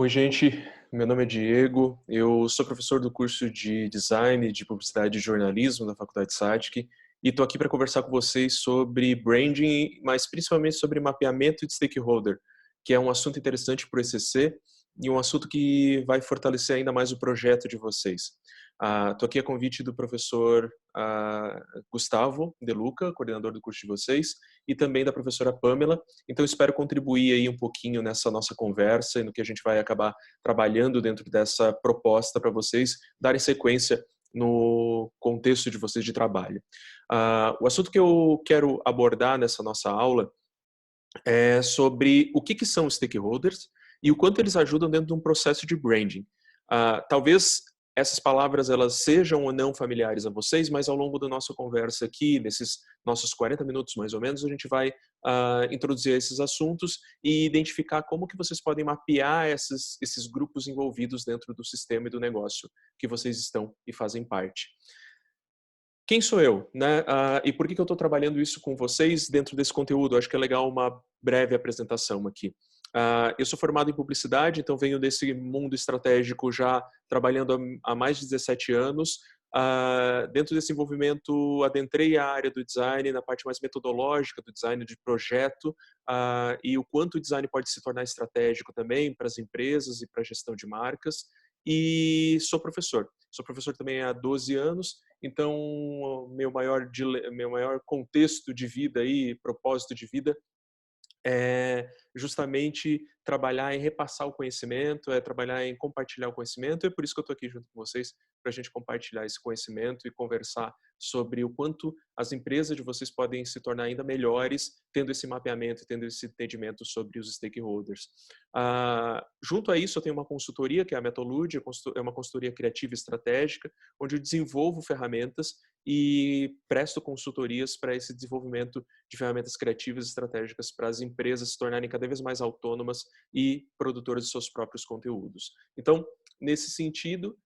Oi, gente. Meu nome é Diego. Eu sou professor do curso de Design de Publicidade e Jornalismo da Faculdade SATIC e estou aqui para conversar com vocês sobre branding, mas principalmente sobre mapeamento de stakeholder, que é um assunto interessante para o ECC e um assunto que vai fortalecer ainda mais o projeto de vocês. Estou aqui a convite do professor Gustavo De Luca, coordenador do curso de vocês, e também da professora Pamela. Então, espero contribuir aí um pouquinho nessa nossa conversa e no que a gente vai acabar trabalhando dentro dessa proposta para vocês darem sequência no contexto de vocês de trabalho. O assunto que eu quero abordar nessa nossa aula é sobre o que são os stakeholders e o quanto eles ajudam dentro de um processo de branding. Talvez essas palavras elas sejam ou não familiares a vocês, mas ao longo da nossa conversa aqui, nesses nossos 40 minutos mais ou menos, a gente vai introduzir esses assuntos e identificar como que vocês podem mapear esses grupos envolvidos dentro do sistema e do negócio que vocês estão e fazem parte. Quem sou eu, né? E por que eu estou trabalhando isso com vocês dentro desse conteúdo? Acho que é legal uma breve apresentação aqui. Eu sou formado em publicidade, então venho desse mundo estratégico já trabalhando há mais de 17 anos. Dentro desse envolvimento, adentrei a área do design, na parte mais metodológica do design de projeto, e o quanto o design pode se tornar estratégico também para as empresas e para a gestão de marcas. E sou professor. Sou professor também há 12 anos, então meu maior contexto de vida e propósito de vida é justamente trabalhar em repassar o conhecimento, é trabalhar em compartilhar o conhecimento, e é por isso que eu estou aqui junto com vocês, para a gente compartilhar esse conhecimento e conversar sobre o quanto as empresas de vocês podem se tornar ainda melhores, tendo esse mapeamento, tendo esse entendimento sobre os stakeholders. Junto a isso, eu tenho uma consultoria, que é a Metolude, é uma consultoria criativa e estratégica, onde eu desenvolvo ferramentas e presto consultorias para esse desenvolvimento de ferramentas criativas e estratégicas para as empresas se tornarem cada vez mais autônomas e produtoras de seus próprios conteúdos. Então, nesse sentido,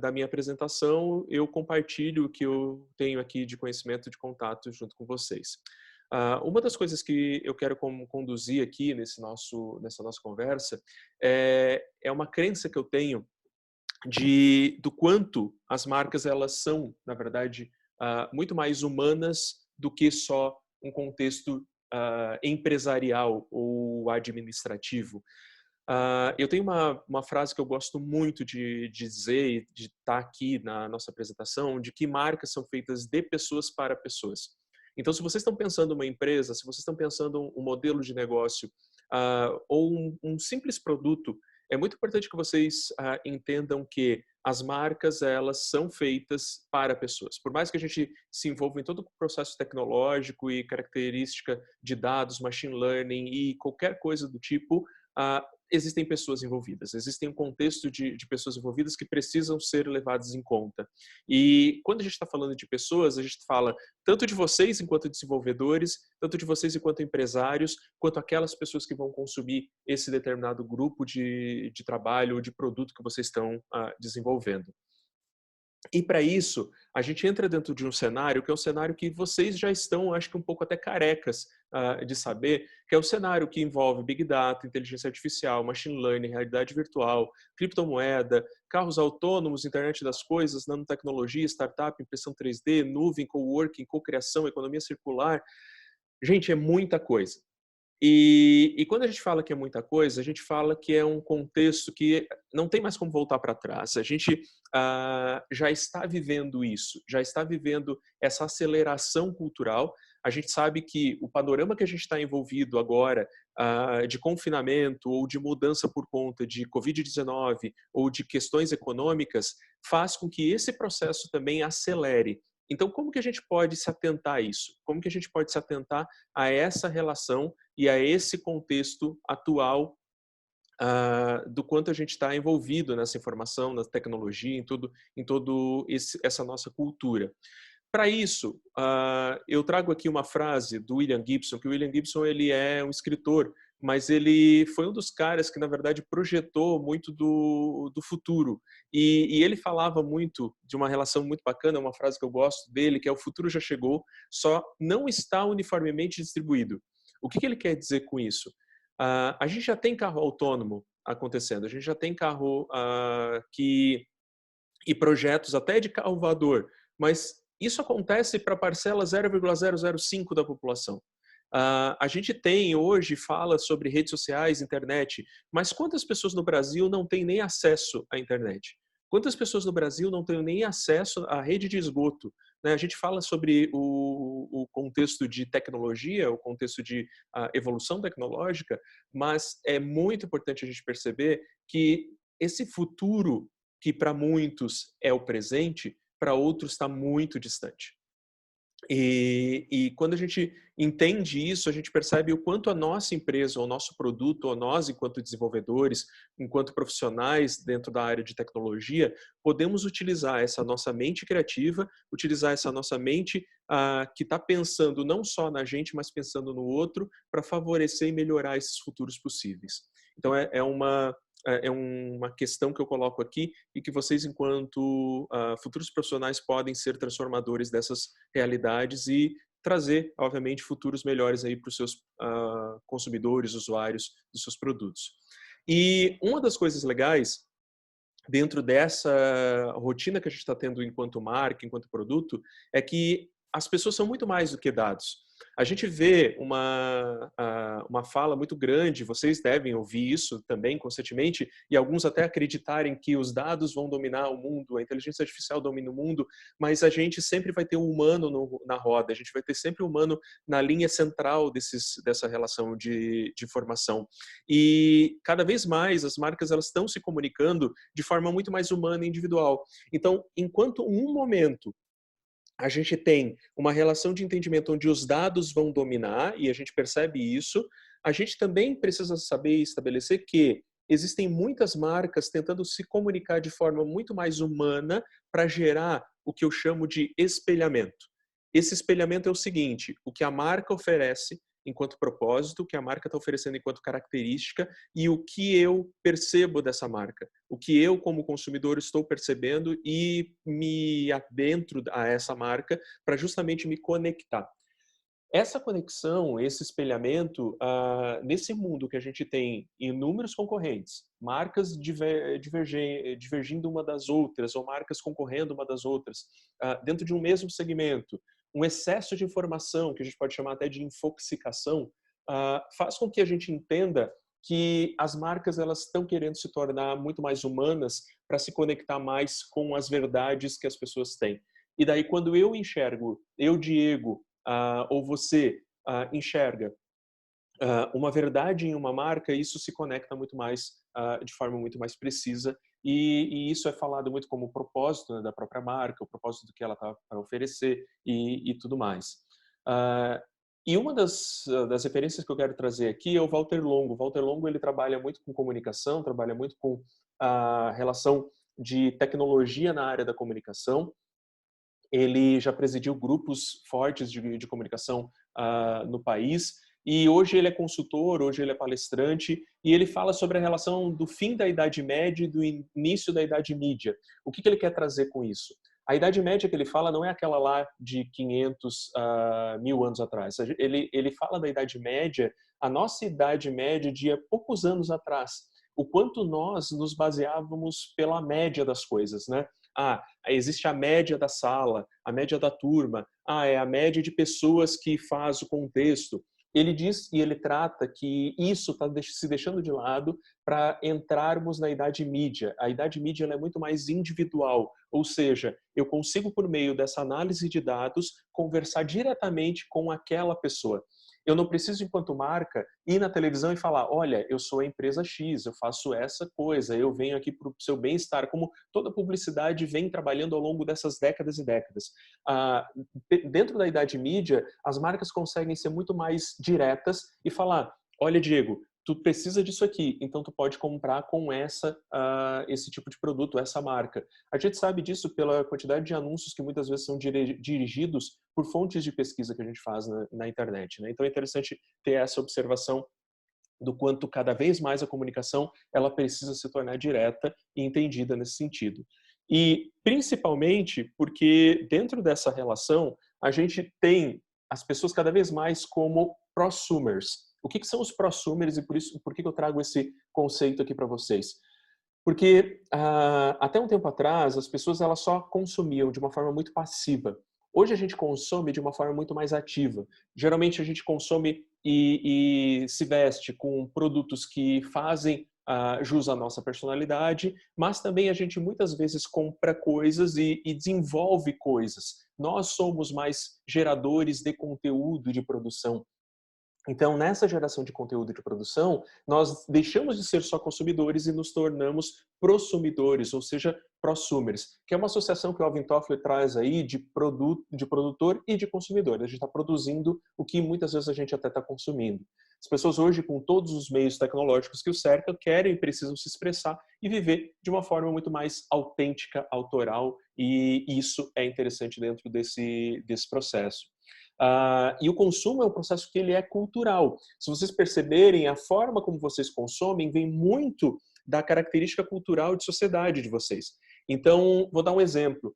da minha apresentação, eu compartilho o que eu tenho aqui de conhecimento, de contato junto com vocês. Uma das coisas que eu quero conduzir aqui nessa nossa conversa é uma crença que eu tenho do quanto as marcas elas são, na verdade, muito mais humanas do que só um contexto empresarial ou administrativo. Eu tenho uma frase que eu gosto muito de dizer e de estar aqui na nossa apresentação, de que marcas são feitas de pessoas para pessoas. Então, se vocês estão pensando uma empresa, se vocês estão pensando um modelo de negócio ou um simples produto, é muito importante que vocês entendam que as marcas elas são feitas para pessoas. Por mais que a gente se envolva em todo o processo tecnológico e característica de dados, machine learning e qualquer coisa do tipo, existem pessoas envolvidas, existem um contexto de pessoas envolvidas que precisam ser levadas em conta. E quando a gente está falando de pessoas, a gente fala tanto de vocês enquanto desenvolvedores, tanto de vocês enquanto empresários, quanto aquelas pessoas que vão consumir esse determinado grupo de trabalho ou de produto que vocês estão desenvolvendo. E para isso, a gente entra dentro de um cenário que é um cenário que vocês já estão, acho que um pouco até carecas de saber, que é o cenário que envolve Big Data, inteligência artificial, machine learning, realidade virtual, criptomoeda, carros autônomos, internet das coisas, nanotecnologia, startup, impressão 3D, nuvem, coworking, cocriação, economia circular. Gente, é muita coisa. E quando a gente fala que é muita coisa, a gente fala que é um contexto que não tem mais como voltar para trás. A gente já está vivendo isso, já está vivendo essa aceleração cultural. A gente sabe que o panorama que a gente está envolvido agora, de confinamento ou de mudança por conta de Covid-19 ou de questões econômicas, faz com que esse processo também acelere. Então, como que a gente pode se atentar a isso? Como que a gente pode se atentar a essa relação e a esse contexto atual do quanto a gente está envolvido nessa informação, na tecnologia, em todo essa nossa cultura. Para isso, eu trago aqui uma frase do William Gibson, que o William Gibson ele é um escritor, mas ele foi um dos caras que, na verdade, projetou muito do futuro. E ele falava muito de uma relação muito bacana, uma frase que eu gosto dele, que é: o futuro já chegou, só não está uniformemente distribuído. O que ele quer dizer com isso? A gente já tem carro autônomo acontecendo. A gente já tem carro e projetos até de carro voador, mas isso acontece para a parcela 0,005 da população. A gente tem hoje, fala sobre redes sociais, internet, mas quantas pessoas no Brasil não têm nem acesso à internet? Quantas pessoas no Brasil não têm nem acesso à rede de esgoto? Né? A gente fala sobre o contexto de tecnologia, o contexto de evolução tecnológica, mas é muito importante a gente perceber que esse futuro, que para muitos é o presente, para outros está muito distante. E quando a gente entende isso, a gente percebe o quanto a nossa empresa, o nosso produto, ou nós, enquanto desenvolvedores, enquanto profissionais dentro da área de tecnologia, podemos utilizar essa nossa mente criativa, utilizar essa nossa mente que está pensando não só na gente, mas pensando no outro, para favorecer e melhorar esses futuros possíveis. Então, é uma questão que eu coloco aqui e que vocês, enquanto futuros profissionais, podem ser transformadores dessas realidades e trazer, obviamente, futuros melhores aí para os seus consumidores, usuários dos seus produtos. E uma das coisas legais dentro dessa rotina que a gente está tendo enquanto marca, enquanto produto, é que as pessoas são muito mais do que dados. A gente vê uma fala muito grande, vocês devem ouvir isso também constantemente, e alguns até acreditarem que os dados vão dominar o mundo, a inteligência artificial domina o mundo, mas a gente sempre vai ter um humano na roda, a gente vai ter sempre um humano na linha central dessa relação de informação. E cada vez mais as marcas elas estão se comunicando de forma muito mais humana e individual. Então, enquanto um momento a gente tem uma relação de entendimento onde os dados vão dominar, e a gente percebe isso, a gente também precisa saber estabelecer que existem muitas marcas tentando se comunicar de forma muito mais humana para gerar o que eu chamo de espelhamento. Esse espelhamento é o seguinte: o que a marca oferece enquanto propósito, o que a marca está oferecendo enquanto característica e o que eu percebo dessa marca, o que eu como consumidor estou percebendo e me adentro a essa marca para justamente me conectar. Essa conexão, esse espelhamento, nesse mundo que a gente tem inúmeros concorrentes, marcas divergindo uma das outras ou marcas concorrendo uma das outras, dentro de um mesmo segmento, um excesso de informação, que a gente pode chamar até de infoxicação, faz com que a gente entenda que as marcas elas estão querendo se tornar muito mais humanas para se conectar mais com as verdades que as pessoas têm. E daí, quando eu enxergo, eu, Diego, ou você enxerga uma verdade em uma marca, isso se conecta muito mais, de forma muito mais precisa, e isso é falado muito como o propósito, né, da própria marca, o propósito do que ela está para oferecer e tudo mais. E uma das referências que eu quero trazer aqui é o Walter Longo. O Walter Longo ele trabalha muito com comunicação, trabalha muito com a relação de tecnologia na área da comunicação. Ele já presidiu grupos fortes de comunicação no país e hoje ele é consultor, hoje ele é palestrante e ele fala sobre a relação do fim da Idade Média e do início da Idade Mídia. O que ele quer trazer com isso? A Idade Média que ele fala não é aquela lá de 500, 1000 anos atrás. Ele fala da Idade Média, a nossa Idade Média de poucos anos atrás. O quanto nós nos baseávamos pela média das coisas, né? Existe a média da sala, a média da turma, é a média de pessoas que faz o contexto. Ele diz e ele trata que isso está se deixando de lado para entrarmos na Idade Mídia. A Idade Mídia ela é muito mais individual, ou seja, eu consigo, por meio dessa análise de dados, conversar diretamente com aquela pessoa. Eu não preciso, enquanto marca, ir na televisão e falar, olha, eu sou a empresa X, eu faço essa coisa, eu venho aqui para o seu bem-estar, como toda publicidade vem trabalhando ao longo dessas décadas e décadas. Dentro da Idade Mídia, as marcas conseguem ser muito mais diretas e falar, olha, Diego, tu precisa disso aqui, então tu pode comprar com esse tipo de produto, essa marca. A gente sabe disso pela quantidade de anúncios que muitas vezes são dirigidos por fontes de pesquisa que a gente faz na internet, né? Então é interessante ter essa observação do quanto cada vez mais a comunicação ela precisa se tornar direta e entendida nesse sentido. E principalmente porque dentro dessa relação a gente tem as pessoas cada vez mais como prosumers. O que são os prosumers e por que eu trago esse conceito aqui para vocês? Porque até um tempo atrás, as pessoas elas só consumiam de uma forma muito passiva. Hoje a gente consome de uma forma muito mais ativa. Geralmente a gente consome e se veste com produtos que fazem jus à nossa personalidade, mas também a gente muitas vezes compra coisas e desenvolve coisas. Nós somos mais geradores de conteúdo de produção. Então, nessa geração de conteúdo de produção, nós deixamos de ser só consumidores e nos tornamos prosumidores, ou seja, prosumers, que é uma associação que o Alvin Toffler traz aí de produtor e de consumidor. A gente está produzindo o que muitas vezes a gente até está consumindo. As pessoas hoje, com todos os meios tecnológicos que o cercam, querem e precisam se expressar e viver de uma forma muito mais autêntica, autoral, e isso é interessante dentro desse processo. E o consumo é um processo que ele é cultural. Se vocês perceberem, a forma como vocês consomem vem muito da característica cultural de sociedade de vocês. Então, vou dar um exemplo.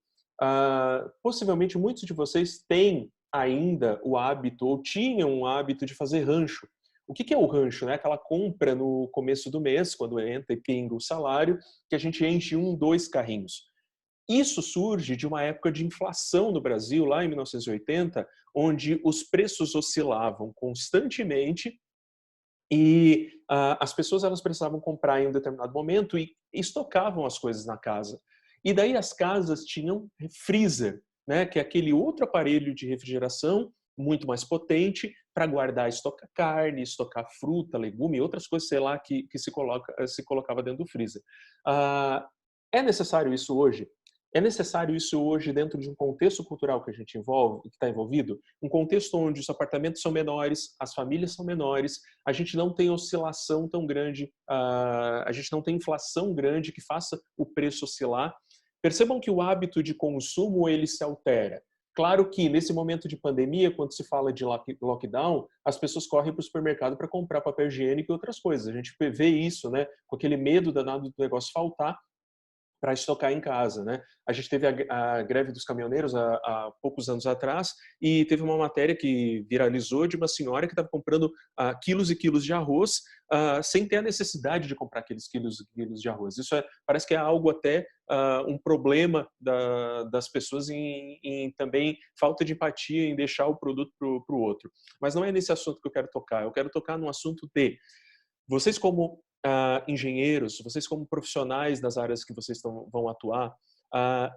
Possivelmente muitos de vocês têm ainda o hábito, ou tinham o hábito de fazer rancho. O que é o rancho? Né? Aquela compra no começo do mês, quando entra e pinga o salário, que a gente enche 1, 2 carrinhos. Isso surge de uma época de inflação no Brasil, lá em 1980, onde os preços oscilavam constantemente e as pessoas elas precisavam comprar em um determinado momento e estocavam as coisas na casa. E daí as casas tinham freezer, né, que é aquele outro aparelho de refrigeração muito mais potente para guardar, estocar carne, estocar fruta, legume e outras coisas, sei lá, que se colocava dentro do freezer. É necessário isso hoje? É necessário isso hoje dentro de um contexto cultural que a gente que está envolvido? Um contexto onde os apartamentos são menores, as famílias são menores, a gente não tem oscilação tão grande, a gente não tem inflação grande que faça o preço oscilar. Percebam que o hábito de consumo ele se altera. Claro que nesse momento de pandemia, quando se fala de lockdown, as pessoas correm para o supermercado para comprar papel higiênico e outras coisas. A gente vê isso, né, com aquele medo danado do negócio faltar, para estocar em casa, né? A gente teve a greve dos caminhoneiros há poucos anos atrás e teve uma matéria que viralizou de uma senhora que estava comprando quilos e quilos de arroz sem ter a necessidade de comprar aqueles quilos e quilos de arroz. Isso parece que é algo até um problema das pessoas em também falta de empatia em deixar o produto para o outro. Mas não é nesse assunto que eu quero tocar. Eu quero tocar no assunto de vocês como engenheiros, vocês como profissionais das áreas que vocês vão atuar,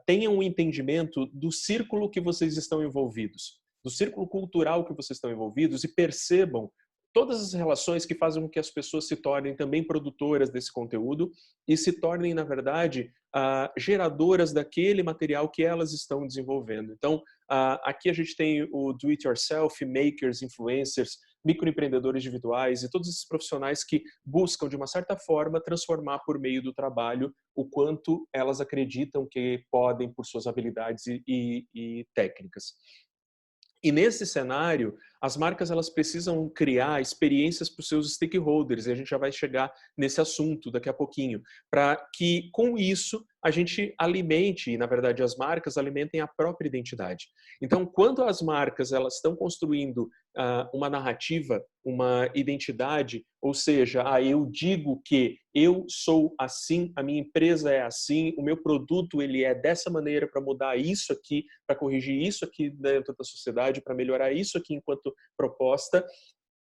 tenham um entendimento do círculo que vocês estão envolvidos, do círculo cultural que vocês estão envolvidos e percebam todas as relações que fazem com que as pessoas se tornem também produtoras desse conteúdo e se tornem, na verdade, geradoras daquele material que elas estão desenvolvendo. Então, aqui a gente tem o do-it-yourself, makers, influencers, microempreendedores individuais e todos esses profissionais que buscam, de uma certa forma, transformar por meio do trabalho o quanto elas acreditam que podem por suas habilidades e técnicas. E nesse cenário, as marcas elas precisam criar experiências para os seus stakeholders, e a gente já vai chegar nesse assunto daqui a pouquinho, para que com isso a gente alimente, e na verdade as marcas alimentem a própria identidade. Então, quando as marcas elas estão construindo uma narrativa, uma identidade, ou seja, eu digo que eu sou assim, a minha empresa é assim, o meu produto ele é dessa maneira para mudar isso aqui, para corrigir isso aqui dentro da sociedade, para melhorar isso aqui enquanto proposta,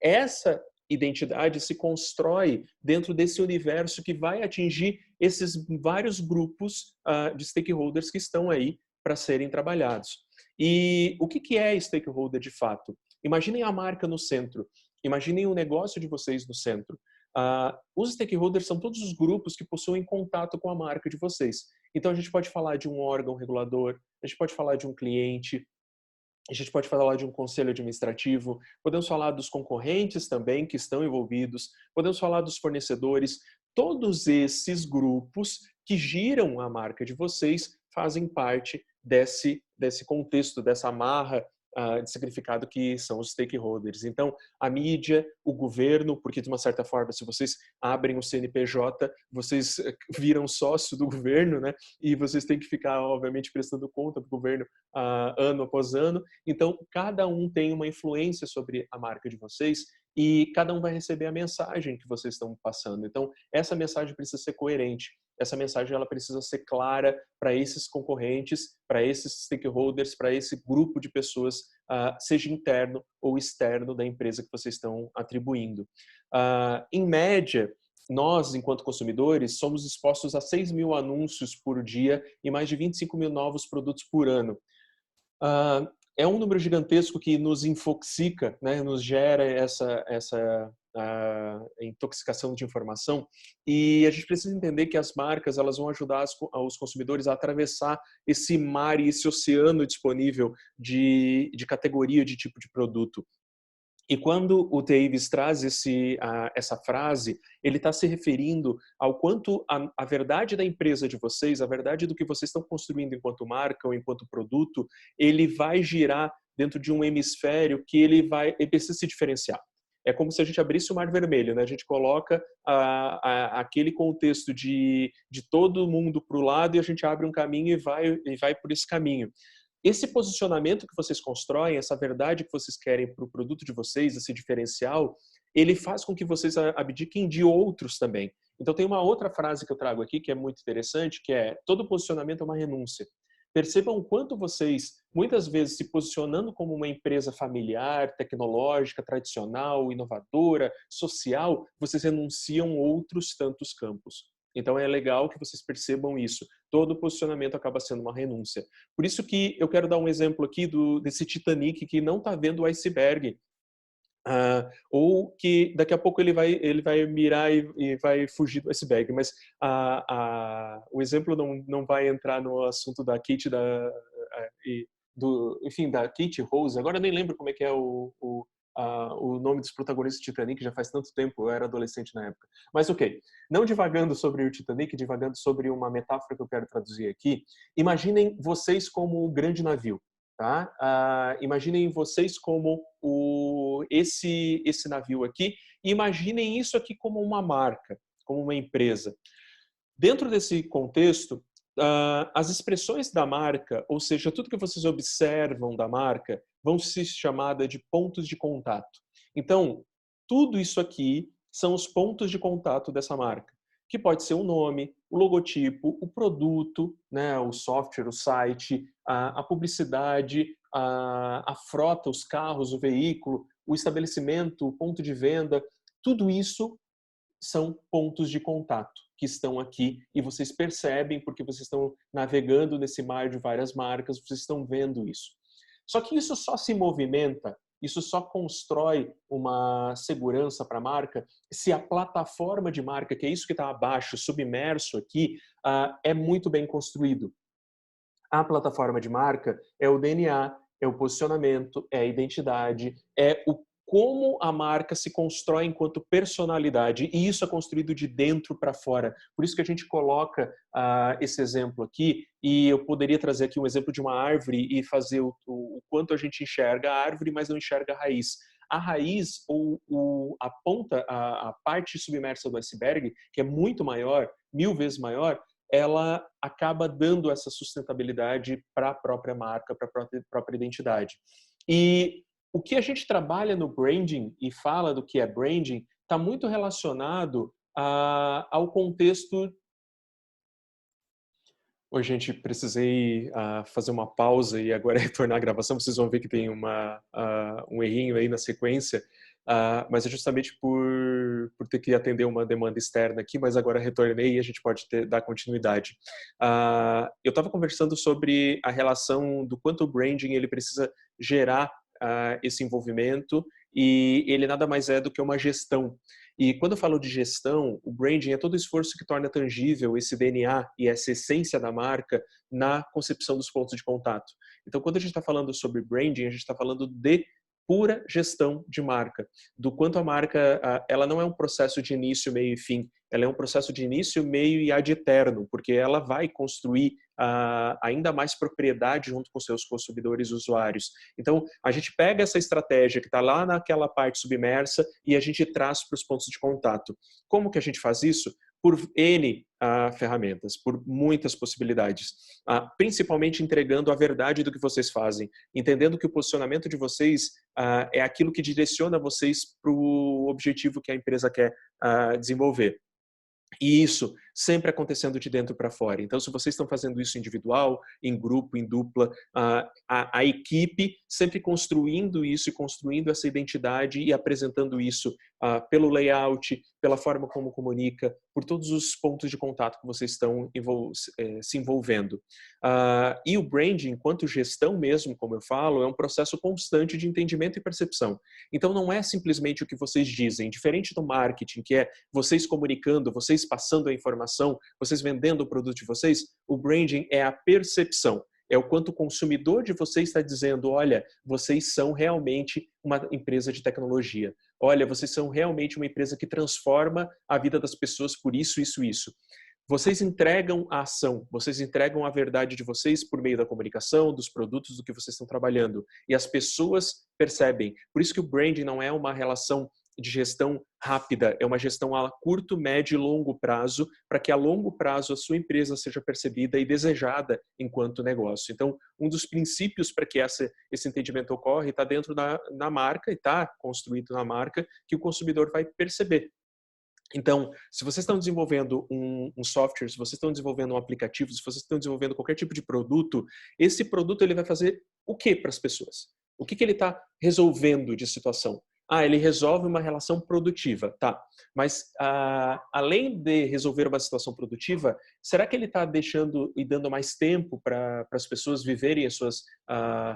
essa identidade se constrói dentro desse universo que vai atingir esses vários grupos de stakeholders que estão aí para serem trabalhados. E o que é stakeholder de fato? Imaginem a marca no centro, imaginem o negócio de vocês no centro. Os stakeholders são todos os grupos que possuem contato com a marca de vocês. Então a gente pode falar de um órgão regulador, a gente pode falar de um cliente, a gente pode falar de um conselho administrativo, podemos falar dos concorrentes também que estão envolvidos, podemos falar dos fornecedores. Todos esses grupos que giram a marca de vocês fazem parte desse contexto, dessa amarra de significado que são os stakeholders. Então, a mídia, o governo, porque de uma certa forma, se vocês abrem o CNPJ, vocês viram sócio do governo, né? E vocês têm que ficar, obviamente, prestando conta do governo ano após ano. Então, cada um tem uma influência sobre a marca de vocês e cada um vai receber a mensagem que vocês estão passando. Então, essa mensagem precisa ser coerente. Essa mensagem ela precisa ser clara para esses concorrentes, para esses stakeholders, para esse grupo de pessoas, seja interno ou externo da empresa que vocês estão atribuindo. Em média, nós, enquanto consumidores, somos expostos a 6 mil anúncios por dia e mais de 25 mil novos produtos por ano. É um número gigantesco que nos infoxica, né? Nos gera essa intoxicação de informação, e a gente precisa entender que as marcas elas vão ajudar os consumidores a atravessar esse mar e esse oceano disponível de categoria de tipo de produto. E quando o Davis traz essa frase, ele está se referindo ao quanto a verdade da empresa de vocês, a verdade do que vocês estão construindo enquanto marca ou enquanto produto, ele vai girar dentro de um hemisfério que ele precisa se diferenciar. É como se a gente abrisse o Mar Vermelho, né? A gente coloca aquele contexto de todo mundo para o lado e a gente abre um caminho e vai por esse caminho. Esse posicionamento que vocês constroem, essa verdade que vocês querem para o produto de vocês, esse diferencial, ele faz com que vocês abdiquem de outros também. Então tem uma outra frase que eu trago aqui que é muito interessante, que é: todo posicionamento é uma renúncia. Percebam o quanto vocês, muitas vezes se posicionando como uma empresa familiar, tecnológica, tradicional, inovadora, social, vocês renunciam outros tantos campos. Então é legal que vocês percebam isso. Todo posicionamento acaba sendo uma renúncia. Por isso que eu quero dar um exemplo aqui desse Titanic que não está vendo o iceberg. Ou que daqui a pouco ele vai mirar e vai fugir do iceberg. Mas o exemplo não vai entrar no assunto da Kate, enfim, da Kate Rose. Agora eu nem lembro como é que é o nome dos protagonistas do Titanic, já faz tanto tempo, eu era adolescente na época. Mas ok, não divagando sobre o Titanic, divagando sobre uma metáfora que eu quero traduzir aqui, imaginem vocês como um grande navio, tá? Imaginem vocês como esse navio aqui, e imaginem isso aqui como uma marca, como uma empresa. Dentro desse contexto, as expressões da marca, ou seja, tudo que vocês observam da marca, vão ser chamadas de pontos de contato. Então, tudo isso aqui são os pontos de contato dessa marca, que pode ser o nome, o logotipo, o produto, né, o software, o site, a publicidade, a frota, os carros, o veículo, o estabelecimento, o ponto de venda. Tudo isso são pontos de contato que estão aqui e vocês percebem porque vocês estão navegando nesse mar de várias marcas, vocês estão vendo isso. Só que isso só se movimenta, isso só constrói uma segurança para a marca se a plataforma de marca, que é isso que está abaixo, submerso aqui, é muito bem construído. A plataforma de marca é o DNA, é o posicionamento, é a identidade, é o como a marca se constrói enquanto personalidade, e isso é construído de dentro para fora. Por isso que a gente coloca esse exemplo aqui, e eu poderia trazer aqui um exemplo de uma árvore e fazer o quanto a gente enxerga a árvore, mas não enxerga a raiz. A raiz, ou a ponta, a parte submersa do iceberg, que é muito maior, 1000 vezes maior, ela acaba dando essa sustentabilidade para a própria marca, para a própria identidade. E o que a gente trabalha no branding e fala do que é branding está muito relacionado ao contexto. Oi, gente, precisei fazer uma pausa e agora retornar à gravação. Vocês vão ver que tem um errinho aí na sequência, mas é justamente por ter que atender uma demanda externa aqui, mas agora retornei e a gente pode dar continuidade. Eu estava conversando sobre a relação do quanto o branding ele precisa gerar esse envolvimento, e ele nada mais é do que uma gestão. E quando eu falo de gestão, o branding é todo o esforço que torna tangível esse DNA e essa essência da marca na concepção dos pontos de contato. Então, quando a gente está falando sobre branding, a gente está falando de pura gestão de marca, do quanto a marca, ela não é um processo de início, meio e fim, ela é um processo de início, meio e ad eterno, porque ela vai construir ainda mais propriedade junto com seus consumidores e usuários. Então, a gente pega essa estratégia que está lá naquela parte submersa e a gente traz para os pontos de contato. Como que a gente faz isso? Por N ferramentas, por muitas possibilidades, principalmente entregando a verdade do que vocês fazem, entendendo que o posicionamento de vocês é aquilo que direciona vocês para o objetivo que a empresa quer desenvolver. E isso sempre acontecendo de dentro para fora. Então, se vocês estão fazendo isso individual, em grupo, em dupla, a equipe sempre construindo isso e construindo essa identidade e apresentando isso pelo layout, pela forma como comunica, por todos os pontos de contato que vocês estão se envolvendo. E o branding, enquanto gestão mesmo, como eu falo, é um processo constante de entendimento e percepção. Então, não é simplesmente o que vocês dizem, diferente do marketing, que é vocês comunicando, vocês passando a informação, vocês vendendo o produto de vocês, o branding é a percepção. É o quanto o consumidor de vocês está dizendo, olha, vocês são realmente uma empresa de tecnologia. Olha, vocês são realmente uma empresa que transforma a vida das pessoas por isso, isso, isso. Vocês entregam a ação, vocês entregam a verdade de vocês por meio da comunicação, dos produtos, do que vocês estão trabalhando. E as pessoas percebem. Por isso que o branding não é uma relação de gestão rápida, é uma gestão a curto, médio e longo prazo, para que a longo prazo a sua empresa seja percebida e desejada enquanto negócio. Então, um dos princípios para que esse entendimento ocorre está dentro da marca e está construído na marca, que o consumidor vai perceber. Então, se vocês estão desenvolvendo um software, se vocês estão desenvolvendo um aplicativo, se vocês estão desenvolvendo qualquer tipo de produto, esse produto ele vai fazer o que para as pessoas? O que ele está resolvendo de situação? Ele resolve uma relação produtiva, tá. Mas, além de resolver uma situação produtiva, será que ele está deixando e dando mais tempo para as pessoas viverem as suas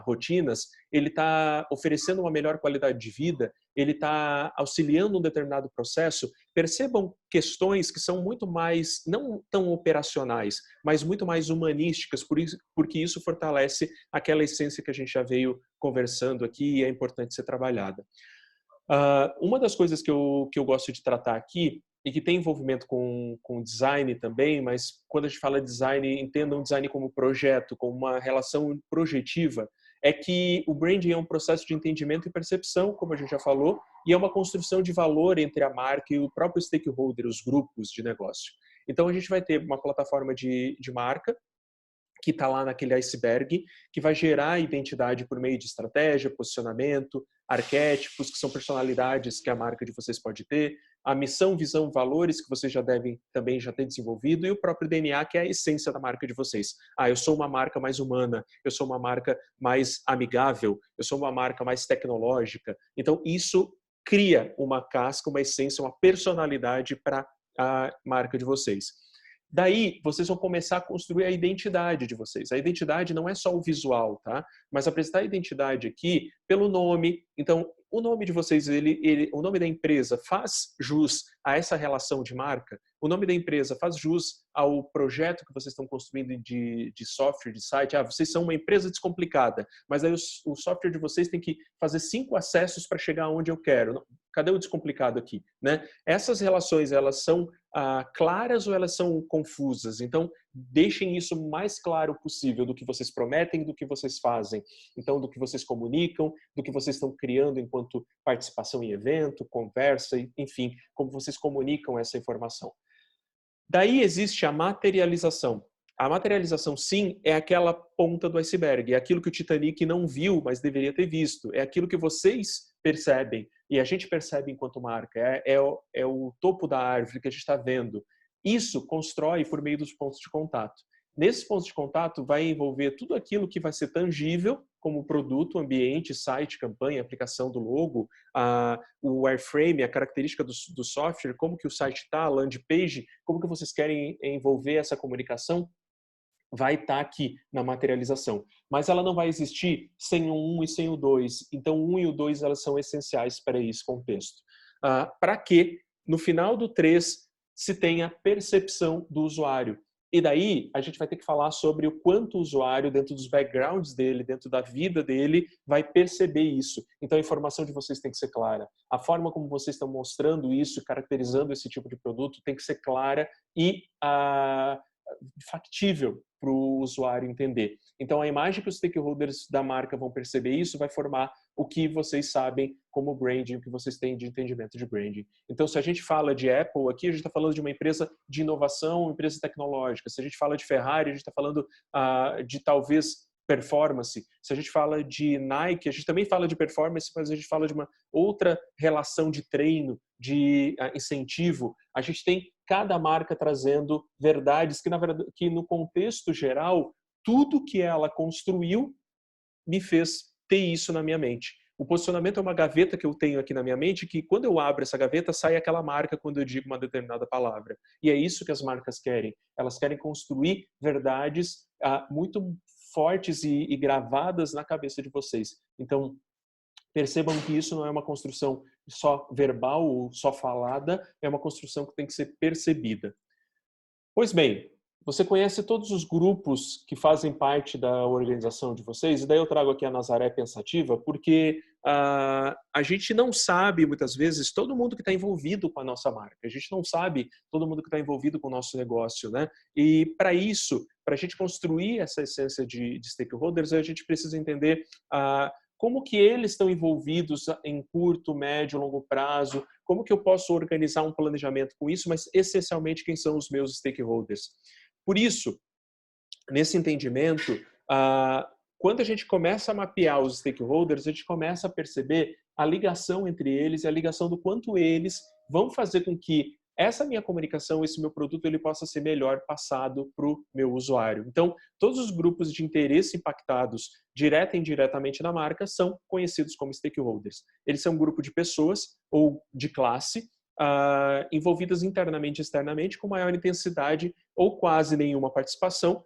rotinas? Ele está oferecendo uma melhor qualidade de vida? Ele está auxiliando um determinado processo? Percebam questões que são muito mais, não tão operacionais, mas muito mais humanísticas, porque isso fortalece aquela essência que a gente já veio conversando aqui e é importante ser trabalhada. Uma das coisas que eu gosto de tratar aqui, e que tem envolvimento com design também, mas quando a gente fala design, entendam design como projeto, como uma relação projetiva, é que o branding é um processo de entendimento e percepção, como a gente já falou, e é uma construção de valor entre a marca e o próprio stakeholder, os grupos de negócio. Então, a gente vai ter uma plataforma de marca, que está lá naquele iceberg, que vai gerar identidade por meio de estratégia, posicionamento, arquétipos, que são personalidades que a marca de vocês pode ter, a missão, visão, valores, que vocês já devem também já ter desenvolvido, e o próprio DNA, que é a essência da marca de vocês. Eu sou uma marca mais humana, eu sou uma marca mais amigável, eu sou uma marca mais tecnológica. Então, isso cria uma casca, uma essência, uma personalidade para a marca de vocês. Daí, vocês vão começar a construir a identidade de vocês. A identidade não é só o visual, tá? Mas apresentar a identidade aqui pelo nome. Então, o nome de vocês, o nome da empresa faz jus a essa relação de marca? O nome da empresa faz jus ao projeto que vocês estão construindo de software, de site? Vocês são uma empresa descomplicada, mas aí o software de vocês tem que fazer 5 acessos para chegar onde eu quero. Cadê o descomplicado aqui? Né? Essas relações, elas são claras ou elas são confusas? Então, deixem isso o mais claro possível do que vocês prometem, do que vocês fazem. Então, do que vocês comunicam, do que vocês estão criando enquanto participação em evento, conversa, enfim, como vocês comunicam essa informação. Daí existe a materialização. A materialização, sim, é aquela ponta do iceberg, é aquilo que o Titanic não viu, mas deveria ter visto. É aquilo que vocês percebem, e a gente percebe enquanto marca. É o topo da árvore que a gente está vendo. Isso constrói por meio dos pontos de contato. Nesses pontos de contato vai envolver tudo aquilo que vai ser tangível, como produto, ambiente, site, campanha, aplicação do logo, o wireframe, a característica do software, como que o site está, a landing page, como que vocês querem envolver essa comunicação, vai estar aqui na materialização. Mas ela não vai existir sem o 1 e sem o 2. Então, o 1 e o 2 elas são essenciais para esse contexto. Para que, no final do 3, se tenha percepção do usuário. E daí, a gente vai ter que falar sobre o quanto o usuário, dentro dos backgrounds dele, dentro da vida dele, vai perceber isso. Então, a informação de vocês tem que ser clara. A forma como vocês estão mostrando isso, caracterizando esse tipo de produto, tem que ser clara e factível o usuário entender. Então, a imagem que os stakeholders da marca vão perceber isso vai formar o que vocês sabem como branding, o que vocês têm de entendimento de branding. Então, se a gente fala de Apple aqui, a gente está falando de uma empresa de inovação, uma empresa tecnológica. Se a gente fala de Ferrari, a gente está falando de talvez performance. Se a gente fala de Nike, a gente também fala de performance, mas a gente fala de uma outra relação de treino, de incentivo. A gente tem cada marca trazendo verdades que, na verdade, que no contexto geral, tudo que ela construiu me fez ter isso na minha mente. O posicionamento é uma gaveta que eu tenho aqui na minha mente, que quando eu abro essa gaveta, sai aquela marca quando eu digo uma determinada palavra. E é isso que as marcas querem. Elas querem construir verdades muito fortes e gravadas na cabeça de vocês. Então, percebam que isso não é uma construção só verbal ou só falada, é uma construção que tem que ser percebida. Pois bem, você conhece todos os grupos que fazem parte da organização de vocês? E daí eu trago aqui a Nazaré pensativa, porque a gente não sabe, muitas vezes, todo mundo que está envolvido com a nossa marca. A gente não sabe todo mundo que está envolvido com o nosso negócio, né? E para isso, para a gente construir essa essência de stakeholders, a gente precisa entender como que eles estão envolvidos em curto, médio, longo prazo, como que eu posso organizar um planejamento com isso, mas essencialmente quem são os meus stakeholders. Por isso, nesse entendimento, quando a gente começa a mapear os stakeholders, a gente começa a perceber a ligação entre eles e a ligação do quanto eles vão fazer com que essa minha comunicação, esse meu produto, ele possa ser melhor passado para o meu usuário. Então, todos os grupos de interesse impactados, direta e indiretamente na marca, são conhecidos como stakeholders. Eles são um grupo de pessoas ou de classe envolvidas internamente e externamente com maior intensidade ou quase nenhuma participação,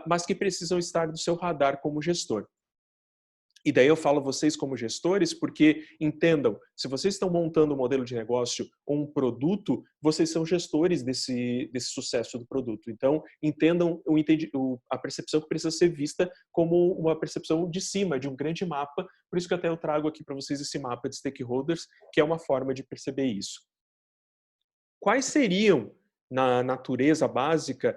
mas que precisam estar do seu radar como gestor. E daí eu falo vocês como gestores, porque entendam, se vocês estão montando um modelo de negócio ou um produto, vocês são gestores desse sucesso do produto. Então, entendam a percepção que precisa ser vista como uma percepção de cima, de um grande mapa. Por isso que até eu trago aqui para vocês esse mapa de stakeholders, que é uma forma de perceber isso. Quais seriam, na natureza básica,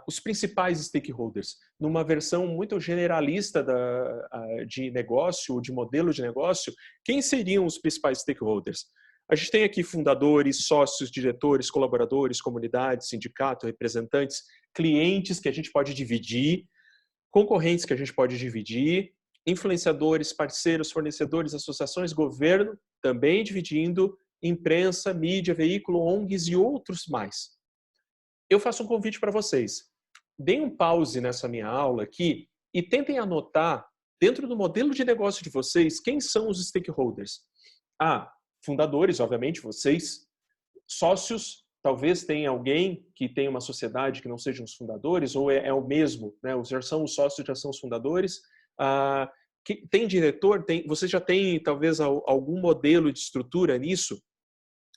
os principais stakeholders? Numa versão muito generalista de negócio, ou de modelo de negócio, quem seriam os principais stakeholders? A gente tem aqui fundadores, sócios, diretores, colaboradores, comunidades, sindicato, representantes, clientes que a gente pode dividir, concorrentes que a gente pode dividir, influenciadores, parceiros, fornecedores, associações, governo, também dividindo, imprensa, mídia, veículo, ONGs e outros mais. Eu faço um convite para vocês. Deem um pause nessa minha aula aqui e tentem anotar, dentro do modelo de negócio de vocês, quem são os stakeholders. Fundadores, obviamente, vocês. Sócios, talvez tenha alguém que tenha uma sociedade que não sejam os fundadores, ou é o mesmo, né? Já são os sócios, já são os fundadores. Tem diretor? Você já tem, talvez, algum modelo de estrutura nisso?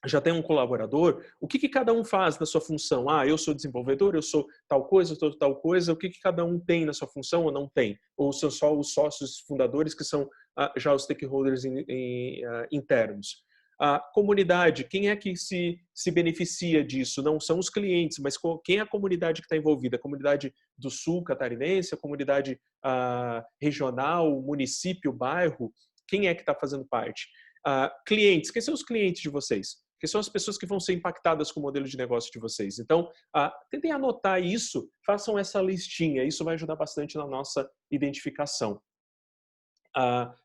Já tem um colaborador? O que cada um faz na sua função? Eu sou desenvolvedor, eu sou tal coisa, eu sou tal coisa. O que cada um tem na sua função ou não tem? Ou são só os sócios fundadores que são já os stakeholders internos? A comunidade, quem é que se beneficia disso? Não são os clientes, mas quem é a comunidade que está envolvida? A comunidade do sul catarinense, a comunidade regional, município, bairro? Quem é que está fazendo parte? Clientes, quem são os clientes de vocês? Que são as pessoas que vão ser impactadas com o modelo de negócio de vocês. Então, tentem anotar isso, façam essa listinha, isso vai ajudar bastante na nossa identificação.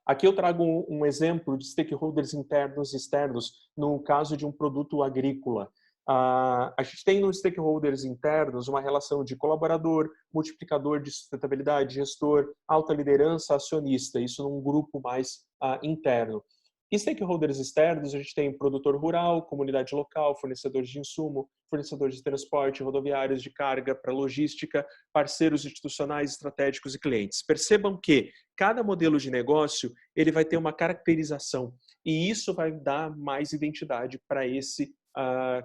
Aqui eu trago um exemplo de stakeholders internos e externos no caso de um produto agrícola. A gente tem nos stakeholders internos uma relação de colaborador, multiplicador de sustentabilidade, gestor, alta liderança, acionista, isso num grupo mais interno. E stakeholders externos, a gente tem produtor rural, comunidade local, fornecedores de insumo, fornecedores de transporte, rodoviários de carga para logística, parceiros institucionais, estratégicos e clientes. Percebam que cada modelo de negócio ele vai ter uma caracterização e isso vai dar mais identidade para esse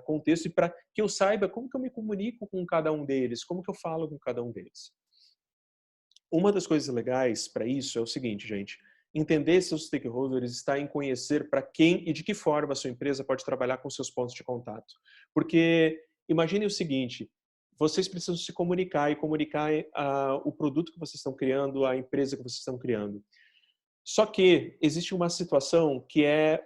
contexto e para que eu saiba como que eu me comunico com cada um deles, como que eu falo com cada um deles. Uma das coisas legais para isso é o seguinte, gente. Entender seus stakeholders está em conhecer para quem e de que forma a sua empresa pode trabalhar com seus pontos de contato. Porque imagine o seguinte, vocês precisam se comunicar e comunicar o produto que vocês estão criando, a empresa que vocês estão criando. Só que existe uma situação que é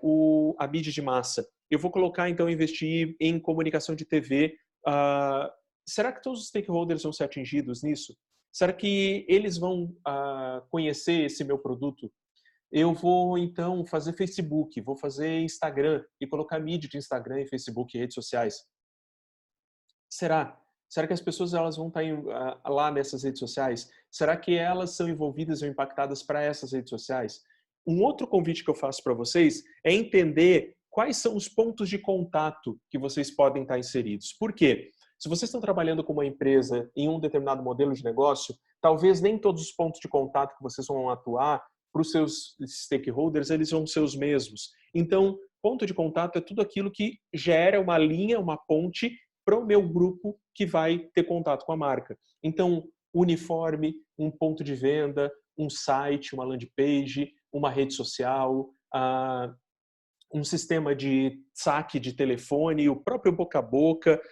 a mídia de massa. Eu vou colocar, então, investir em comunicação de TV. Será que todos os stakeholders vão ser atingidos nisso? Será que eles vão conhecer esse meu produto? Eu vou, então, fazer Facebook, vou fazer Instagram e colocar mídia de Instagram e Facebook e redes sociais. Será? Será que as pessoas elas vão estar lá nessas redes sociais? Será que elas são envolvidas ou impactadas para essas redes sociais? Um outro convite que eu faço para vocês é entender quais são os pontos de contato que vocês podem estar inseridos. Por quê? Se vocês estão trabalhando com uma empresa em um determinado modelo de negócio, talvez nem todos os pontos de contato que vocês vão atuar para os seus stakeholders, eles vão ser os mesmos. Então, ponto de contato é tudo aquilo que gera uma linha, uma ponte para o meu grupo que vai ter contato com a marca. Então, uniforme, um ponto de venda, um site, uma landing page, uma rede social, um sistema de saque de telefone, o próprio boca a boca,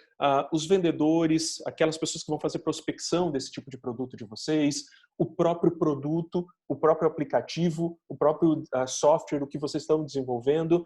os vendedores, aquelas pessoas que vão fazer prospecção desse tipo de produto de vocês, o próprio produto, o próprio aplicativo, o próprio software, o que vocês estão desenvolvendo.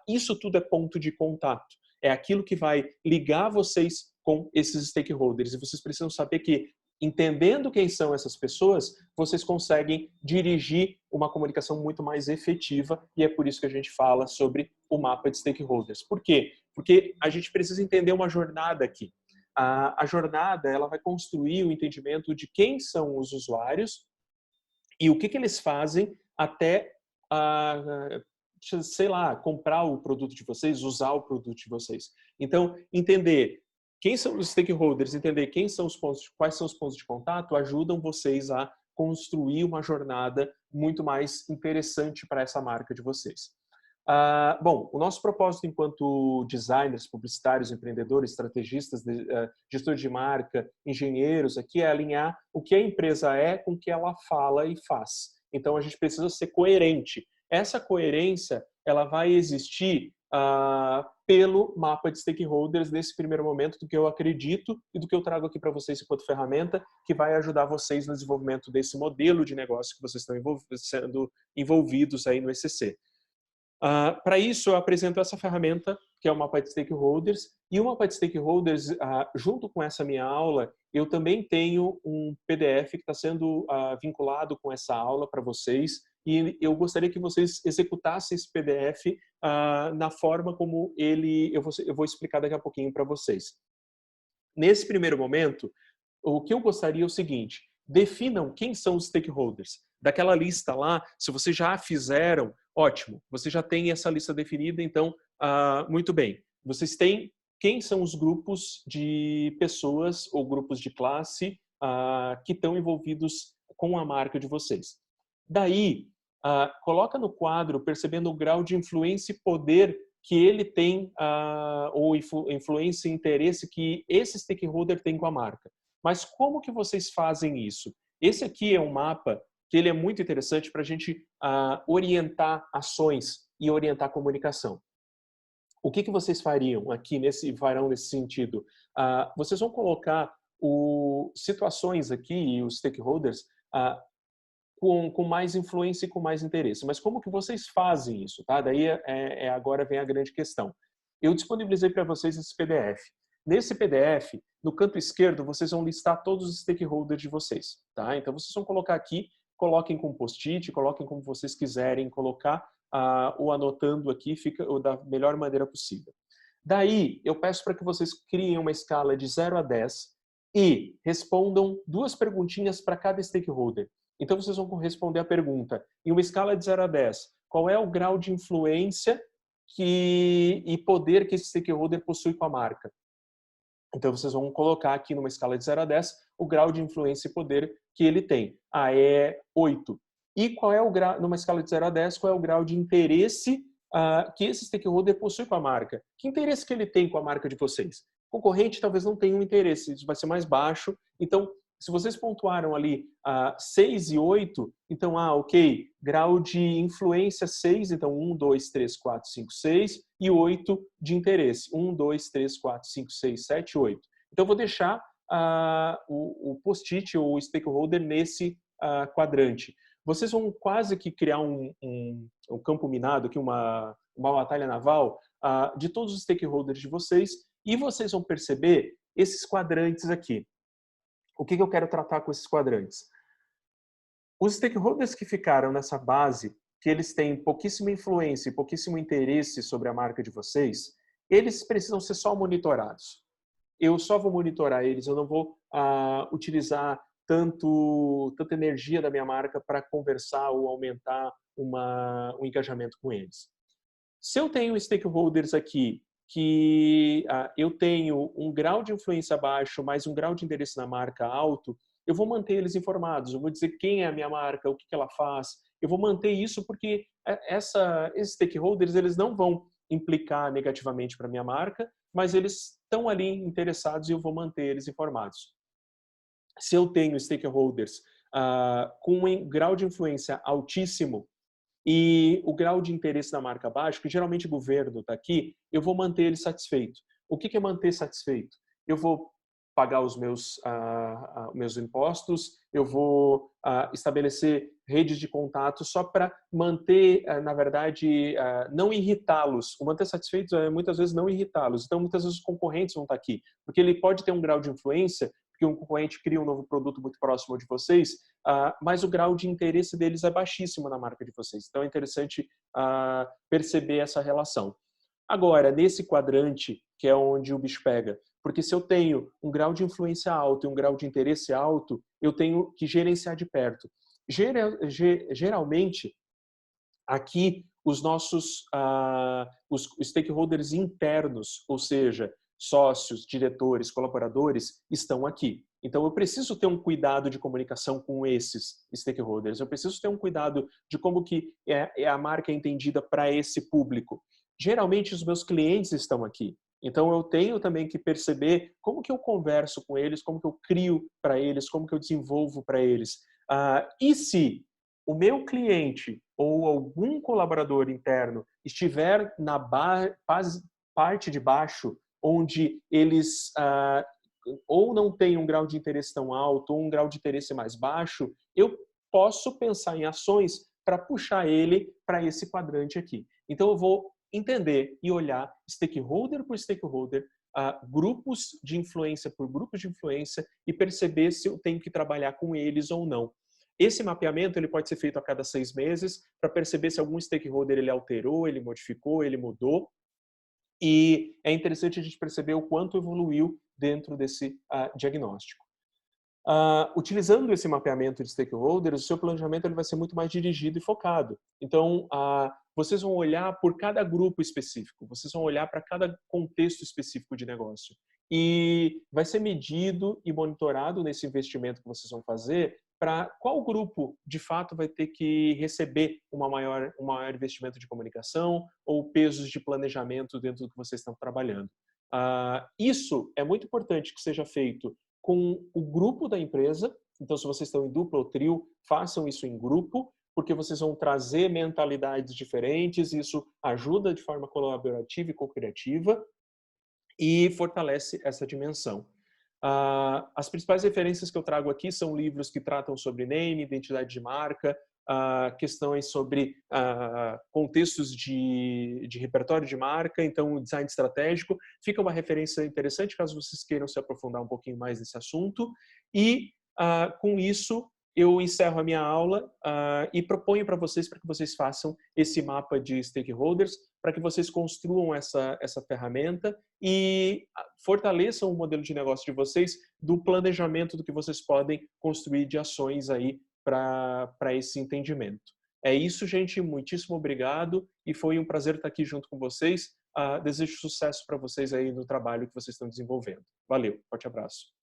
Isso tudo é ponto de contato. É aquilo que vai ligar vocês com esses stakeholders. E vocês precisam saber que, entendendo quem são essas pessoas, vocês conseguem dirigir uma comunicação muito mais efetiva, e é por isso que a gente fala sobre o mapa de stakeholders. Por quê? Porque a gente precisa entender uma jornada aqui. A jornada ela vai construir o entendimento de quem são os usuários e o que eles fazem até sei lá, comprar o produto de vocês, usar o produto de vocês. Então, entender quem são os stakeholders, entender quais são os pontos de contato, ajudam vocês a construir uma jornada muito mais interessante para essa marca de vocês. Bom, o nosso propósito enquanto designers, publicitários, empreendedores, estrategistas, gestores de marca, engenheiros, aqui é alinhar o que a empresa é com o que ela fala e faz. Então, a gente precisa ser coerente. Essa coerência ela vai existir pelo mapa de stakeholders nesse primeiro momento, do que eu acredito e do que eu trago aqui para vocês enquanto ferramenta, que vai ajudar vocês no desenvolvimento desse modelo de negócio que vocês estão sendo envolvidos aí no ECC. Para isso, eu apresento essa ferramenta, que é o mapa de stakeholders, e o mapa de stakeholders, junto com essa minha aula, eu também tenho um PDF que está sendo vinculado com essa aula para vocês, e eu gostaria que vocês executassem esse PDF na forma como eu vou explicar daqui a pouquinho para vocês. Nesse primeiro momento, o que eu gostaria é o seguinte: definam quem são os stakeholders. Daquela lista lá, se vocês já fizeram, ótimo, você já tem essa lista definida, então, muito bem. Vocês têm quem são os grupos de pessoas ou grupos de classe que estão envolvidos com a marca de vocês. Daí, coloca no quadro, percebendo o grau de influência e poder que ele tem, ou influência e interesse que esse stakeholder tem com a marca. Mas como que vocês fazem isso? Esse aqui é um mapa que ele é muito interessante para a gente orientar ações e orientar a comunicação. O que vocês fariam aqui nesse sentido? Vocês vão colocar situações aqui e os stakeholders com mais influência e com mais interesse. Mas como que vocês fazem isso? Tá? Daí agora vem a grande questão. Eu disponibilizei para vocês esse PDF. Nesse PDF, no canto esquerdo, vocês vão listar todos os stakeholders de vocês. Tá? Então, vocês vão colocar aqui, coloquem com post-it, coloquem como vocês quiserem colocar, ou anotando aqui, fica da melhor maneira possível. Daí, eu peço para que vocês criem uma escala de 0 a 10 e respondam 2 perguntinhas para cada stakeholder. Então, vocês vão responder a pergunta, em uma escala de 0 a 10, qual é o grau de influência e poder que esse stakeholder possui com a marca? Então, vocês vão colocar aqui numa escala de 0 a 10 o grau de influência e poder que ele tem. É 8. E qual é o grau, numa escala de 0 a 10, qual é o grau de interesse que esse stakeholder possui com a marca? Que interesse que ele tem com a marca de vocês? O concorrente talvez não tenha um interesse, isso vai ser mais baixo. Então, se vocês pontuaram ali 6 e 8, então, ok, grau de influência 6, então 1, 2, 3, 4, 5, 6, e 8 de interesse, 1, 2, 3, 4, 5, 6, 7, 8. Então, eu vou deixar o post-it ou o stakeholder nesse quadrante. Vocês vão quase que criar um campo minado, aqui uma batalha naval de todos os stakeholders de vocês, e vocês vão perceber esses quadrantes aqui. O que eu quero tratar com esses quadrantes? Os stakeholders que ficaram nessa base, que eles têm pouquíssima influência e pouquíssimo interesse sobre a marca de vocês, eles precisam ser só monitorados. Eu só vou monitorar eles, eu não vou utilizar tanta energia da minha marca para conversar ou aumentar o engajamento com eles. Se eu tenho stakeholders aqui que eu tenho um grau de influência baixo, mas um grau de interesse na marca alto, eu vou manter eles informados, eu vou dizer quem é a minha marca, o que ela faz, eu vou manter isso porque esses stakeholders eles não vão implicar negativamente para a minha marca, mas eles estão ali interessados e eu vou manter eles informados. Se eu tenho stakeholders com um grau de influência altíssimo e o grau de interesse da marca baixo, que geralmente o governo está aqui, eu vou manter ele satisfeito. O que é manter satisfeito? Eu vou pagar os meus impostos, eu vou estabelecer redes de contato só para manter, na verdade, não irritá-los. O manter satisfeitos é muitas vezes não irritá-los. Então, muitas vezes os concorrentes vão estar aqui, porque ele pode ter um grau de influência, porque um concorrente cria um novo produto muito próximo de vocês, mas o grau de interesse deles é baixíssimo na marca de vocês. Então, é interessante perceber essa relação. Agora, nesse quadrante, que é onde o bicho pega, porque se eu tenho um grau de influência alto e um grau de interesse alto, eu tenho que gerenciar de perto. Geralmente, aqui, os nossos os stakeholders internos, ou seja, sócios, diretores, colaboradores, estão aqui. Então, eu preciso ter um cuidado de comunicação com esses stakeholders. Eu preciso ter um cuidado de como que a marca é entendida para esse público. Geralmente, os meus clientes estão aqui. Então, eu tenho também que perceber como que eu converso com eles, como que eu crio para eles, como que eu desenvolvo para eles. E se o meu cliente ou algum colaborador interno estiver na parte de baixo, onde eles ou não têm um grau de interesse tão alto ou um grau de interesse mais baixo, eu posso pensar em ações para puxar ele para esse quadrante aqui. Então, eu vou entender e olhar stakeholder por stakeholder, grupos de influência por grupos de influência e perceber se eu tenho que trabalhar com eles ou não. Esse mapeamento ele pode ser feito a cada 6 meses para perceber se algum stakeholder ele alterou, ele modificou, ele mudou. E é interessante a gente perceber o quanto evoluiu dentro desse diagnóstico. Utilizando esse mapeamento de stakeholders, o seu planejamento ele vai ser muito mais dirigido e focado. Então, vocês vão olhar por cada grupo específico, vocês vão olhar para cada contexto específico de negócio. E vai ser medido e monitorado nesse investimento que vocês vão fazer para qual grupo, de fato, vai ter que receber um maior investimento de comunicação ou pesos de planejamento dentro do que vocês estão trabalhando. Isso é muito importante que seja feito com o grupo da empresa. Então, se vocês estão em dupla ou trio, façam isso em grupo, porque vocês vão trazer mentalidades diferentes, isso ajuda de forma colaborativa e co-criativa e fortalece essa dimensão. As principais referências que eu trago aqui são livros que tratam sobre name, identidade de marca, questões sobre contextos de repertório de marca, então o design estratégico. Fica uma referência interessante caso vocês queiram se aprofundar um pouquinho mais nesse assunto. E com isso eu encerro a minha aula e proponho para vocês que vocês façam esse mapa de stakeholders, para que vocês construam essa ferramenta e fortaleçam o modelo de negócio de vocês do planejamento do que vocês podem construir de ações aí para esse entendimento. É isso, gente. Muitíssimo obrigado e foi um prazer estar aqui junto com vocês. Desejo sucesso para vocês aí no trabalho que vocês estão desenvolvendo. Valeu, forte abraço.